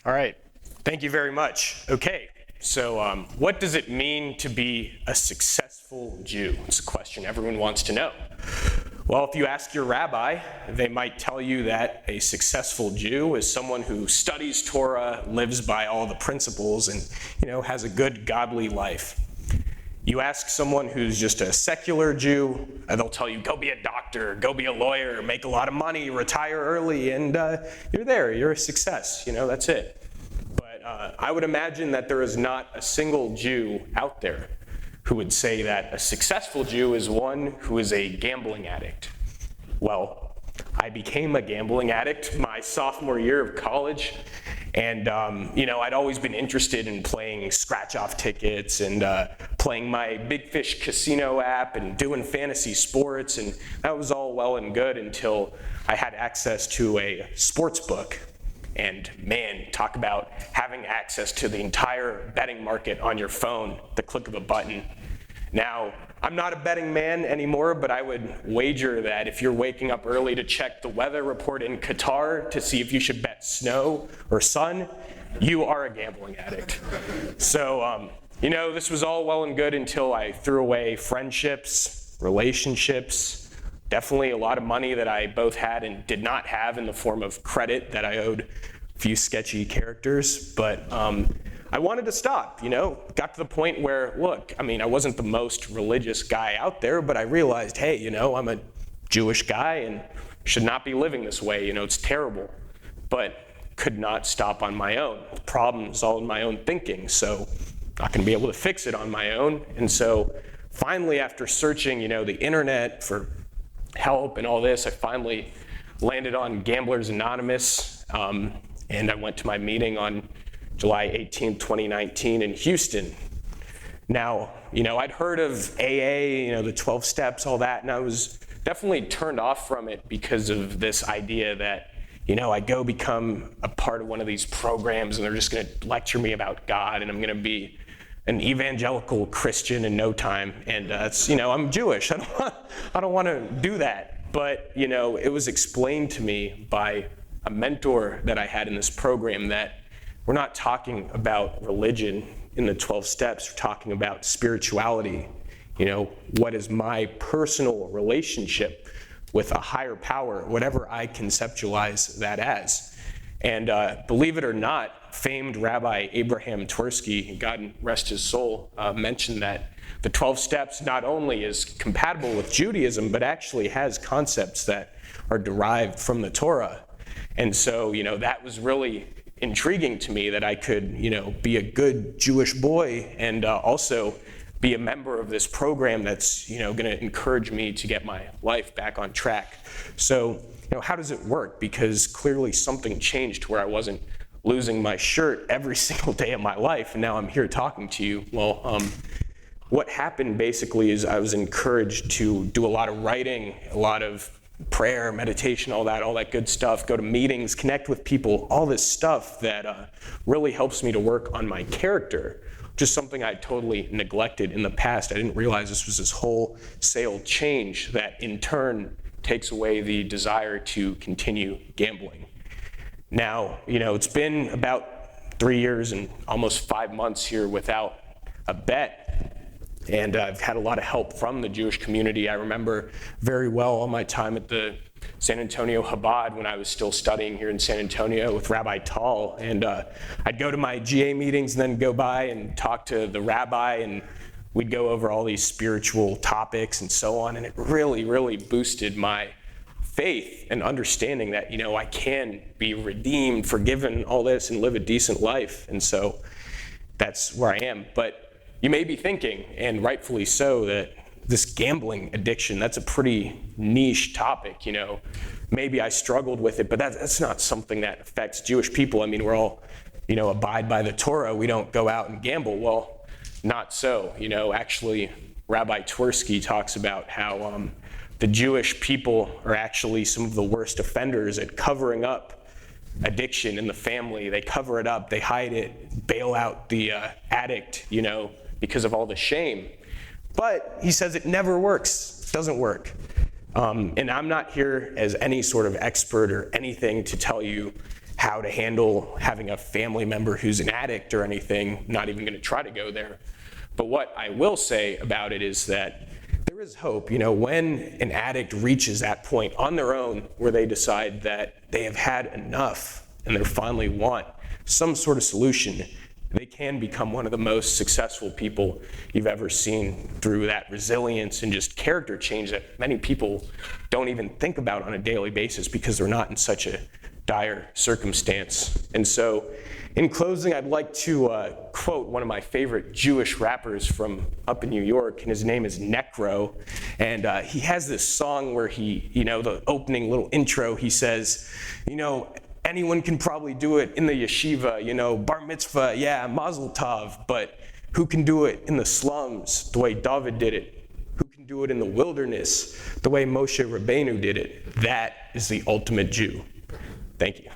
All right, thank you very much. Okay, so what does it mean to be a successful Jew? It's a question everyone wants to know. Well, if you ask your rabbi, they might tell you that a successful Jew is someone who studies Torah, lives by all the principles, and has a good godly life. You ask someone who's just a secular Jew, they'll tell you, go be a doctor, go be a lawyer, make a lot of money, retire early, and you're there, you're a success, that's it. But I would imagine that there is not a single Jew out there who would say that a successful Jew is one who is a gambling addict. Well, I became a gambling addict my sophomore year of college. And, I'd always been interested in playing scratch-off tickets and playing my Big Fish casino app and doing fantasy sports. And that was all well and good until I had access to a sports book. And man, talk about having access to the entire betting market on your phone, the click of a button. Now, I'm not a betting man anymore, but I would wager that if you're waking up early to check the weather report in Qatar to see if you should bet snow or sun, you are a gambling addict. So, this was all well and good until I threw away friendships, relationships, definitely a lot of money that I both had and did not have in the form of credit that I owed a few sketchy characters. But I wanted to stop, got to the point where, look, I wasn't the most religious guy out there, but I realized, hey, I'm a Jewish guy and should not be living this way, it's terrible. But could not stop on my own. The problem is all in my own thinking, so not going to be able to fix it on my own. And so finally, after searching, the internet for help and all this, I finally landed on Gamblers Anonymous, and I went to my meeting on July 18th, 2019 in Houston. Now, I'd heard of AA, the 12 steps, all that, and I was definitely turned off from it because of this idea that, I go become a part of one of these programs and they're just going to lecture me about God and I'm going to be an evangelical Christian in no time. And I'm Jewish. I don't want to do that. But, it was explained to me by a mentor that I had in this program that we're not talking about religion in the 12 steps. We're talking about spirituality. What is my personal relationship with a higher power, whatever I conceptualize that as. And believe it or not, famed Rabbi Abraham Twersky, God rest his soul, mentioned that the 12 steps not only is compatible with Judaism, but actually has concepts that are derived from the Torah. And so, that was really intriguing to me that I could, be a good Jewish boy and also be a member of this program that's, going to encourage me to get my life back on track. So, how does it work? Because clearly something changed to where I wasn't losing my shirt every single day of my life, and now I'm here talking to you. Well, what happened basically is I was encouraged to do a lot of writing, a lot of prayer, meditation, all that good stuff, go to meetings, connect with people, all this stuff that really helps me to work on my character, just something I totally neglected in the past. I didn't realize this was this wholesale change that in turn takes away the desire to continue gambling. Now, it's been about 3 years and almost 5 months here without a bet. And I've had a lot of help from the Jewish community. I remember very well all my time at the San Antonio Chabad when I was still studying here in San Antonio with Rabbi Saul. And I'd go to my GA meetings and then go by and talk to the rabbi, and we'd go over all these spiritual topics and so on. And it really, really boosted my faith and understanding that, I can be redeemed, forgiven, all this, and live a decent life. And so that's where I am. But you may be thinking, and rightfully so, that this gambling addiction, that's a pretty niche topic, Maybe I struggled with it, but that's not something that affects Jewish people. We're all, abide by the Torah. We don't go out and gamble. Well, not so. Actually, Rabbi Twersky talks about how the Jewish people are actually some of the worst offenders at covering up addiction in the family. They cover it up, they hide it, bail out the addict, because of all the shame. But he says it never works. It doesn't work. And I'm not here as any sort of expert or anything to tell you how to handle having a family member who's an addict or anything. Not even going to try to go there. But what I will say about it is that there is hope. You know, when an addict reaches that point on their own where they decide that they have had enough and they finally want some sort of solution, they can become one of the most successful people you've ever seen through that resilience and just character change that many people don't even think about on a daily basis because they're not in such a dire circumstance. And so, in closing, I'd like to quote one of my favorite Jewish rappers from up in New York, and his name is Necro. And he has this song where he, you know, the opening little intro, he says, you know, anyone can probably do it in the yeshiva, you know, bar mitzvah, yeah, mazel tov, but who can do it in the slums the way David did it? Who can do it in the wilderness the way Moshe Rabbeinu did it? That is the ultimate Jew. Thank you.